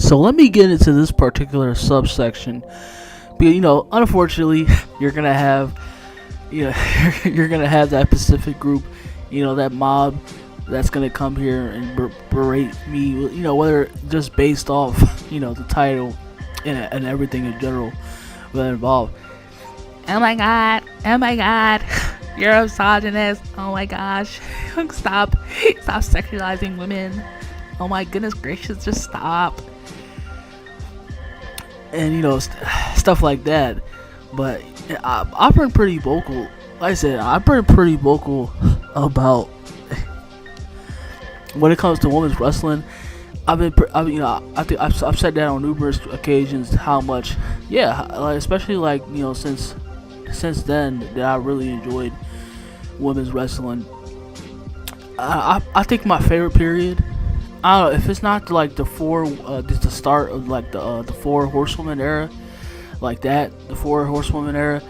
So let me get into this particular subsection. But unfortunately, you're gonna have, you're gonna have that Pacific group, that mob that's gonna come here and berate me. Whether just based off, the title and everything in general that involved. Oh my god! Oh my god! You're a misogynist! Oh my gosh! Stop sexualizing women! Oh my goodness gracious! Just stop! And stuff like that. But I've been pretty vocal. Like I said, I've been pretty vocal about when it comes to women's wrestling. I think I've said that on numerous occasions how much, especially since then that I really enjoyed women's wrestling. I think my favorite period, I don't know if it's not like just the start of like the four horsewoman era, like that, the four horsewoman era.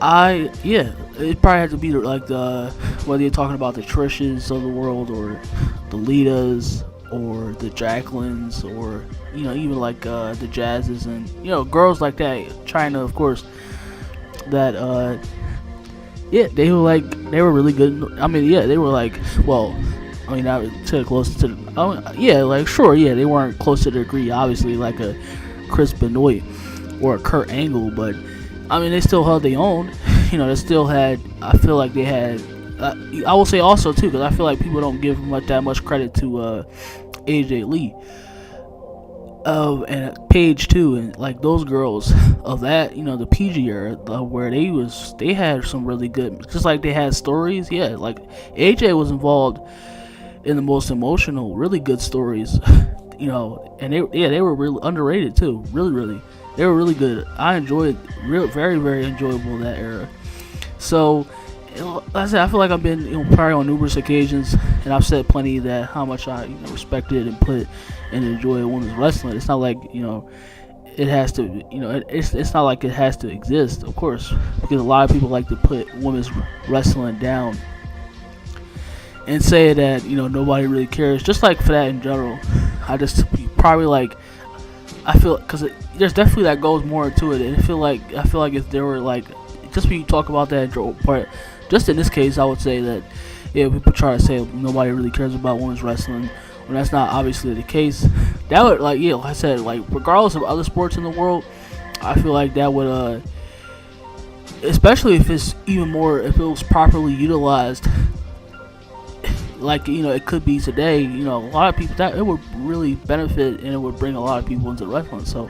It probably had to be like whether you're talking about the Trishas of the world or the Litas or the Jacquelines or even like the Jazzes and girls like that. China, of course. That they were really good. I mean, they were like, well, I mean, not too close to they weren't close to the degree, obviously, like a Chris Benoit or a Kurt Angle, but I mean, they still held their own. They still had. I feel like they had. I will say also too, because I feel like people don't give that much credit to AJ Lee. And Paige too, and like those girls of that, the PG era, where they had some really good, just like they had stories. Yeah, like AJ was involved in the most emotional, really good stories. And they were really underrated too. Really, they were really good. I enjoyed, very, very enjoyable that era. So, like I said, I feel like I've been probably on numerous occasions, and I've said plenty that how much I respected and put and enjoy women's wrestling. It's not like it has to it's not like it has to exist, of course, because a lot of people like to put women's wrestling down and say that nobody really cares. Just like for that in general, I just probably like I feel because there's definitely that goes more into it, and I feel like if there were like just when you talk about that part. Just in this case, I would say that people try to say nobody really cares about women's wrestling when that's not obviously the case. That would like I said, like regardless of other sports in the world, I feel like that would especially if it's even more, if it was properly utilized, like it could be today. A lot of people, that it would really benefit and it would bring a lot of people into wrestling. So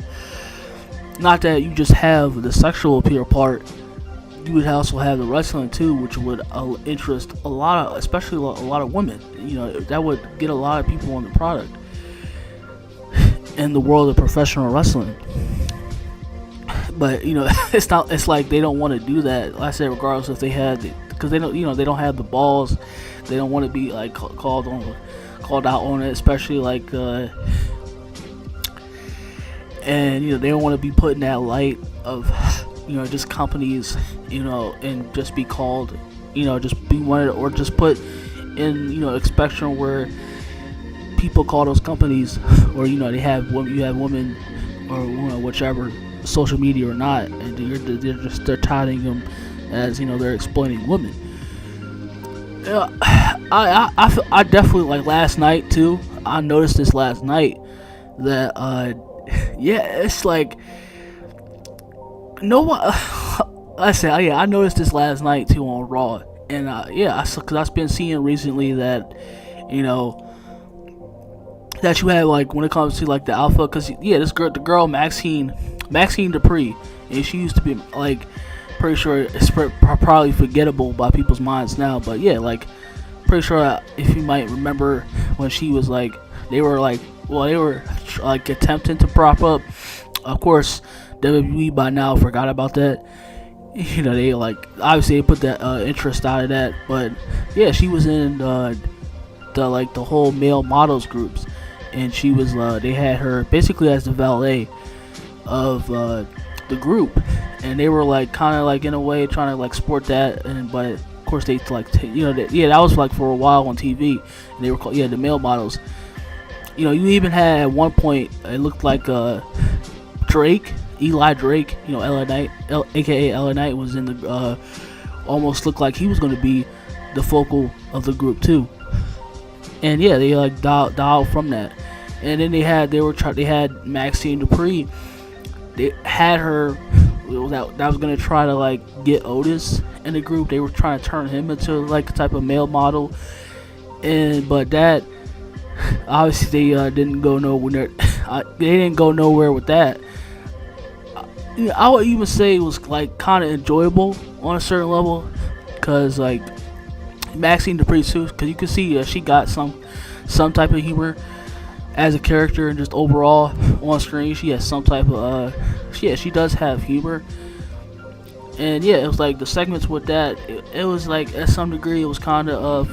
not that you just have the sexual appeal part. You would also have the wrestling too, which would interest especially a lot of women. That would get a lot of people on the product in the world of professional wrestling. But it's not. It's like they don't want to do that. Like I said, regardless if they had, because they don't. They don't have the balls. They don't want to be like called out on it, especially like. And they don't want to be put in that light of. Just companies, and just be called, just be wanted, or just put in, a spectrum where people call those companies, or they have you have women, or whichever, social media or not, and they're touting them as they're exploiting women. I definitely like last night too. I noticed this last night that it's like. No one. I said, I noticed this last night too on Raw, and because I've been seeing recently that, that you have like when it comes to like the alpha, because the girl Maxine Dupree, and she used to be like, pretty sure it's probably forgettable by people's minds now, but like, pretty sure if you might remember when she was like, they were attempting to prop up, of course. WWE by now forgot about that. They like obviously they put that interest out of that, but she was in the whole male models groups, and she was they had her basically as the valet of the group, and they were like kind of like in a way trying to like sport that, and but of course they like that was like for a while on TV, and they were called the male models. You even had at one point it looked like Drake, Eli Drake, LA Knight, aka LA Knight, was in the almost looked like he was going to be the focal of the group too. And yeah, they like dialed from that. And then they had Maxine Dupree. They had her that was gonna try to like get Otis in the group. They were trying to turn him into like a type of male model, but that obviously they didn't go nowhere. They didn't go nowhere with that. I would even say it was like kind of enjoyable on a certain level, cause like Maxine Dupree too, cause you can see she got some type of humor as a character, and just overall on screen she has some type of she does have humor. And yeah, it was like the segments with that, it was like at some degree it was kind of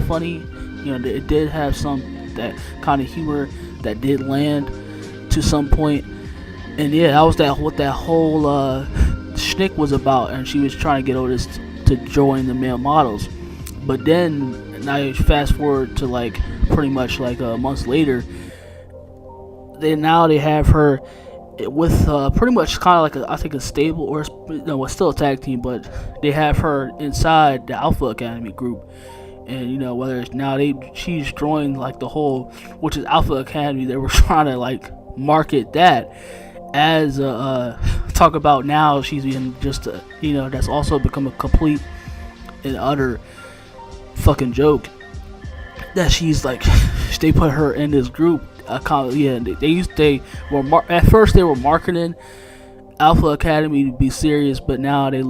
funny. It did have some that kind of humor that did land to some point. And yeah, that was what that whole shtick was about, and she was trying to get Otis to join the male models. But then now you fast forward to like pretty much like months later, they have her with pretty much kind of like I think a stable, or no, it's still a tag team, but they have her inside the Alpha Academy group. And whether it's now she's joined like the whole, which is Alpha Academy, they were trying to like market that as talk about now she's in just that's also become a complete and utter fucking joke that she's like they put her in this group. At first they were marketing Alpha Academy to be serious, but now they're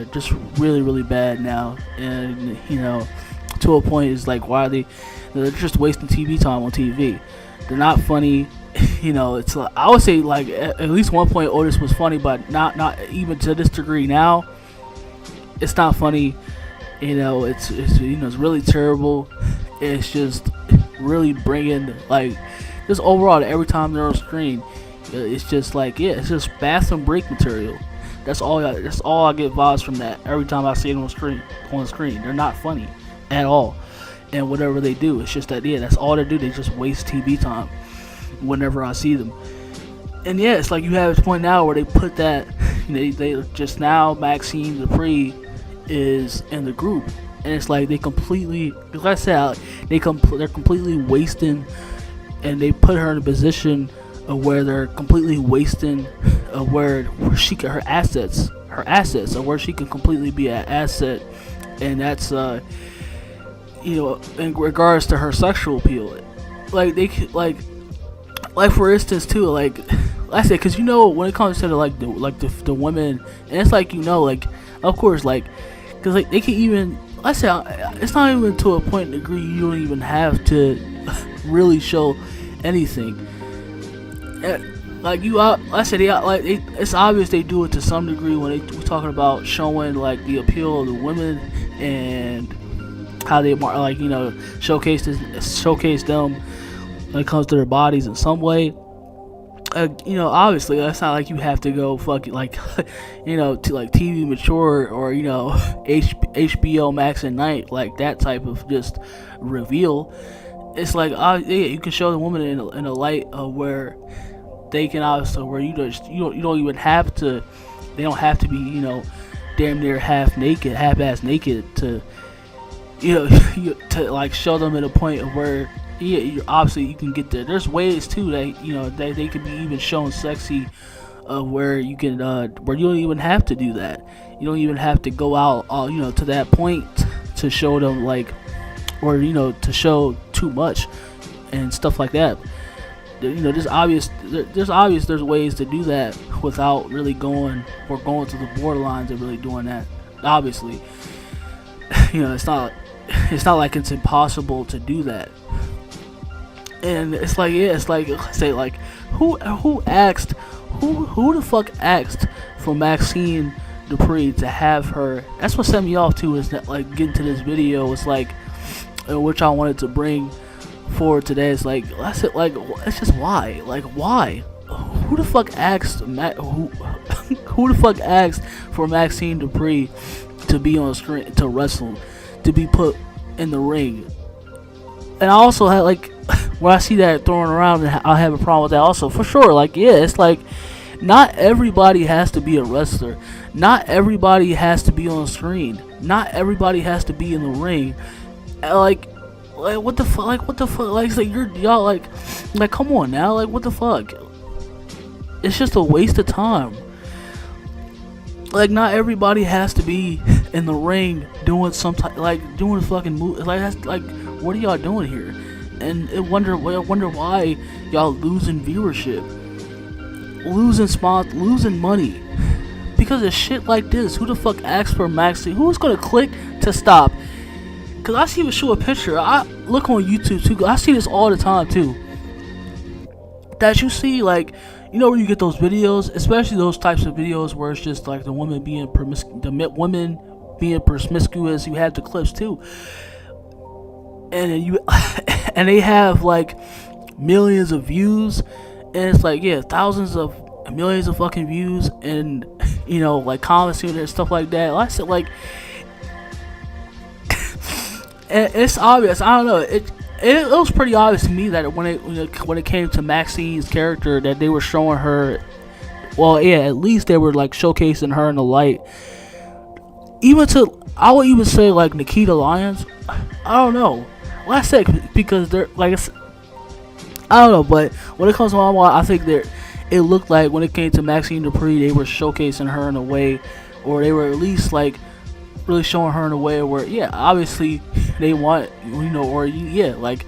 just really really bad now. And to a point is like, why they're just wasting TV time on TV. They're not funny. It's like, I would say like at least one point Otis was funny, but not even to this degree now. It's not funny. It's really terrible. It's just really bringing like just overall every time they're on screen, it's just like it's just bathroom break material. That's all I get vibes from that every time I see it on the screen. They're not funny at all, and whatever they do, it's just that that's all they do. They just waste TV time whenever I see them. And yeah, it's like you have this point now where they put that they just now Maxine Dupree is in the group, and it's like they completely, like I said, they're completely wasting, and they put her in a position of where they're completely wasting where her assets of where she can completely be an asset. And that's in regards to her sexual appeal, like they like for instance too, like I said, because when it comes to the women, and it's like like of course like because like they can even, I said, it's not even to a point and degree you don't even have to really show anything. Like I said, it's obvious they do it to some degree when we're talking about showing like the appeal of the women and how they showcase them when it comes to their bodies in some way. Obviously that's not like you have to go fucking like to like TV mature or HBO Max at night, like that type of just reveal. It's like you can show the woman in a light of where they can obviously, where you don't even have to, they don't have to be damn near half ass naked to to like show them at a point of where obviously you can get there. There's ways too that they could be even shown sexy, where you can where you don't even have to do that. You don't even have to go out to that point to show them like, or to show too much and stuff like that. There's ways to do that without really going to the borderlines of really doing that. Obviously, it's not like it's impossible to do that. And it's like, say like, who the fuck asked for Maxine Dupree to have her? That's what set me off too, is that like getting to this video. It's like, which I wanted to bring forward today. It's like, I said, like, it's just why? Like, why? Who the fuck asked who the fuck asked for Maxine Dupree to be on screen, to wrestle, to be put in the ring? And I also had like when I see that thrown around, and I have a problem with that also for sure. Like yeah, it's like not everybody has to be a wrestler. Not everybody has to be on screen. Not everybody has to be in the ring. Like what the fuck? Like what the fuck? Like, it's like y'all like come on now. Like what the fuck? It's just a waste of time. Like not everybody has to be in the ring doing doing a fucking move. Like that's like what are y'all doing here? And I wonder why y'all losing viewership, losing money because of shit like this. Who the fuck asked for Maxi? Who's gonna click to stop? Cause I see him show a picture. I look on YouTube too. I see this all the time too. That you see like, you know, where you get those videos, especially those types of videos where it's just like the women being promiscuous. You have the clips too, and then and they have like millions of views, and it's like yeah, thousands of millions of fucking views, and you know like comments and stuff like that. Like I said, like. And it's obvious. I don't know. It was pretty obvious to me that when it came to Maxine's character, that they were showing her. Well, yeah, at least they were like showcasing her in the light. I would even say like Nikita Lyons. I don't know. Well, I said because they're like I don't know, but when it comes to Mama, I think that it looked like when it came to Maxine Dupree, they were showcasing her in a way, or they were at least like really showing her in a way where yeah, obviously they want, you know, or yeah, like,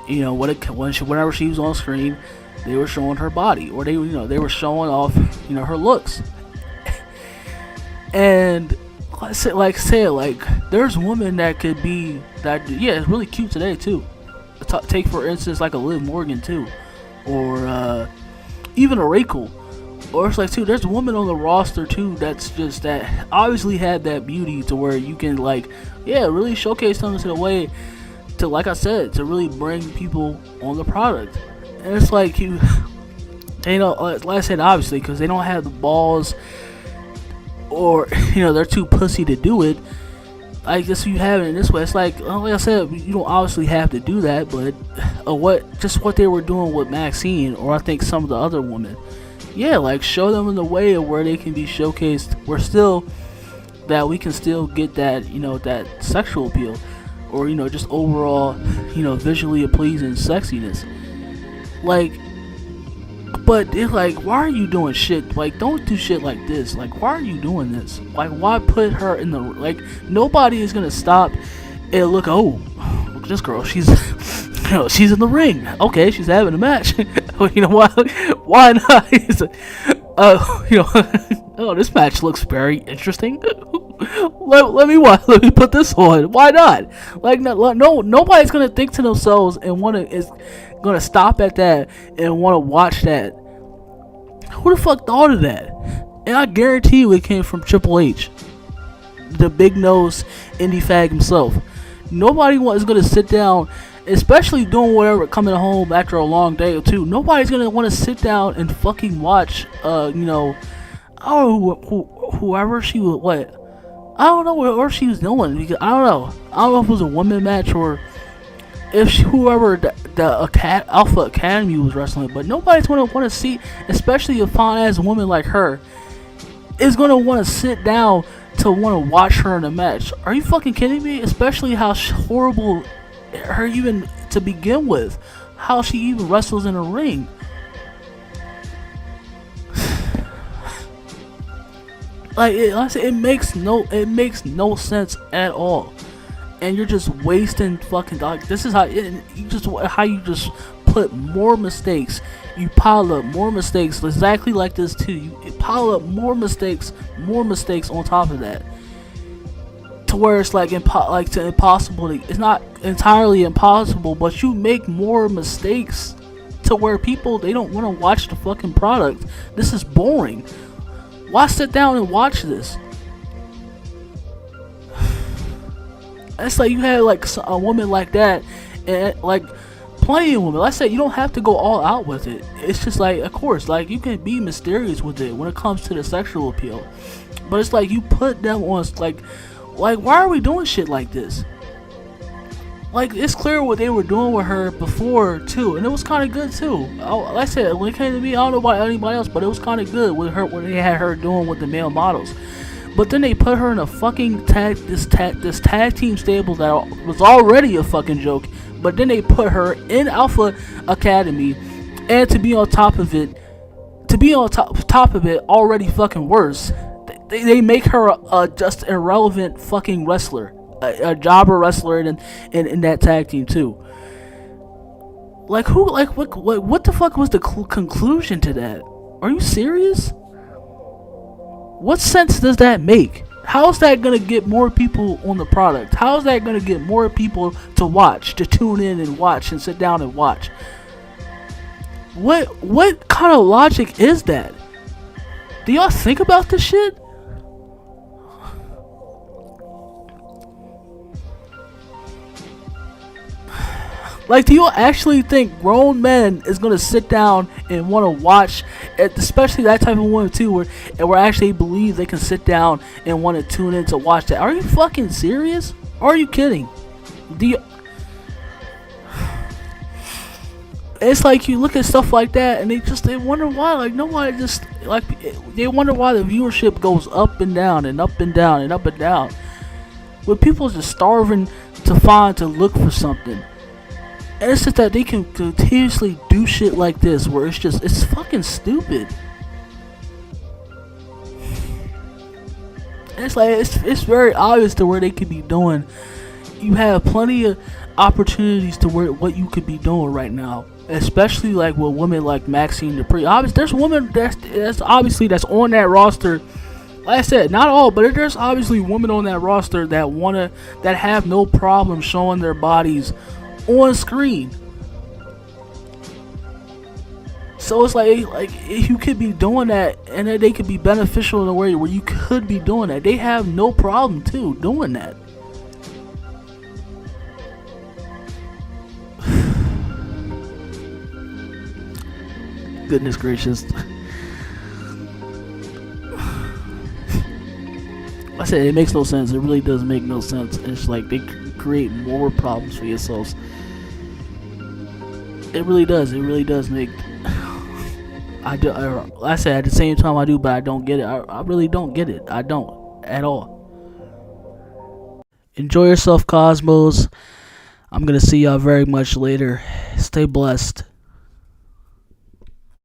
you know, whenever she was on screen, they were showing her body, or they were showing off, you know, her looks. And like there's women that could be that yeah, it's really cute today too. Take for instance like a Liv Morgan too, or even a Rachel. Or it's like too, there's a woman on the roster too that's just that obviously had that beauty to where you can like yeah, really showcase them in a way to, like I said, to really bring people on the product. And it's like you know, like I said, obviously because they don't have the balls, or you know they're too pussy to do it. I guess you have it in this way. It's like I said, you don't obviously have to do that, but what they were doing with Maxine, or I think some of the other women. Yeah, like show them in the way of where they can be showcased. We're still that we can still get that, you know, that sexual appeal, or you know, just overall, you know, visually pleasing sexiness. Like, but it's like, why are you doing shit? Like, don't do shit like this. Like, why are you doing this? Like, why put her in the like? Nobody is gonna stop and look. Oh, look at this girl. She's, you know, she's in the ring. Okay, she's having a match. You know why? Why not? You know, oh, this match looks very interesting. let me put this on. Why not? Like, no, nobody's gonna think to themselves and is gonna stop at that and want to watch that. Who the fuck thought of that? And I guarantee you, it came from Triple H, the big nose indie fag himself. Nobody is gonna sit down, especially doing whatever, coming home after a long day or two. Nobody's gonna want to sit down and fucking watch, you know, I don't know whoever she was, what, I don't know what she was doing, because I don't know if it was a women match or if whoever the Alpha Academy was wrestling, but nobody's gonna want to see, especially a fine ass woman like her, is gonna want to sit down to want to watch her in a match. Are you fucking kidding me? Especially how horrible her even to begin with, how she even wrestles in a ring. Like it makes no sense at all, and you're just wasting fucking. Like, this is how you just put more mistakes. You pile up more mistakes, exactly like this too. You pile up more mistakes on top of that, to where it's like impossible. It's not entirely impossible, but you make more mistakes to where people, they don't want to watch the fucking product. This is boring. Why sit down and watch this? It's like you have like a woman like that, and like plenty of women. Like I said, you don't have to go all out with it. It's just like, of course, like you can be mysterious with it when it comes to the sexual appeal, but it's like you put them on like why are we doing shit like this? Like, it's clear what they were doing with her before too, and it was kind of good too. Like I said, when it came to me, I don't know about anybody else, but it was kind of good with her what they had her doing with the male models. But then they put her in a fucking this tag team stable that was already a fucking joke. But then they put her in Alpha Academy, and to be on top of it, already fucking worse. They make her a just irrelevant fucking wrestler, a jobber wrestler in that tag team too. Like who? Like what the fuck was the conclusion to that? Are you serious? What sense does that make? How's that gonna get more people on the product? How's that gonna get more people to watch, to tune in and watch and sit down and watch? What kind of logic is that? Do y'all think about this shit? Like, do you actually think grown men is gonna sit down and want to watch, especially that type of woman too, where actually believe they can sit down and want to tune in to watch that? Are you fucking serious? Or are you kidding? Do you? It's like you look at stuff like that and they wonder why. Like nobody just like they wonder why the viewership goes up and down and up and down and up and down. With people just starving to look for something. And it's just that they can continuously do shit like this where it's fucking stupid. And it's like, it's very obvious to where they could be doing. You have plenty of opportunities to where what you could be doing right now. Especially like with women like Maxine Dupree. Obviously, there's women that's on that roster. Like I said, not all, but there's obviously women on that roster that have no problem showing their bodies on screen. So it's like you could be doing that, and then they could be beneficial in a way where you could be doing that. They have no problem too doing that. Goodness gracious. I said it makes no sense. It really does make no sense. It's like they create more problems for yourselves. It really does. It really does make. I said at the same time I do, but I don't get it. I really don't get it. I don't at all. Enjoy yourself, Cosmos. I'm gonna see y'all very much later. Stay blessed.